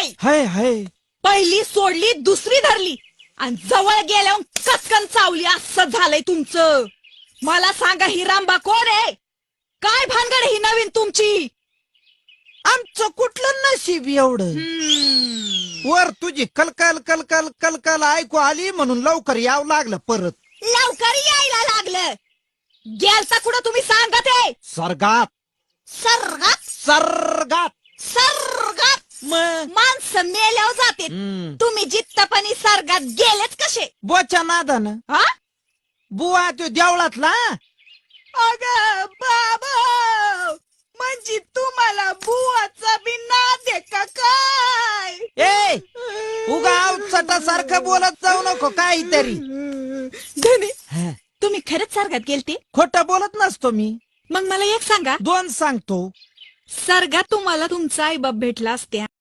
नाही. हाय हाय. पहिली सोडली दुसरी धरली आणि जवळ गेल्यावर कचकन चावली. असं झालंय तुमचं. मला सांगा ही रामबा कोण आहे? काय भानगड ही नवीन तुमची? आमचं कुठलं नशीब एवढं. वर तुझी कलकल कलकल कलकल ऐकू आली म्हणून लवकर यावं लागलं परत. लवकर यायला लागलं. गेलता कुठं तुम्ही सांगत आहे? सर्गात सर्गात सर्गात. सर्गात मग माणसं मेल्यावर जाते. तुम्ही जित्तपणी सर्गात गेलेच कसे? बोच्या नादानं. हा? बुवा तो देवळातला. अग बाबा, म्हणजे तुम्हाला बुवाचा बी नाद आहे का काय? ए उगा सारखं बोलत जाऊ नको काहीतरी. धनी, तुम्ही खरंच सर्गात गेलते? खोटं बोलत नसतो मी. मग मला एक सांगा, दोन सांगतो. सर्गात तुम्हाला तुमचा आईबाप भेटला असत्या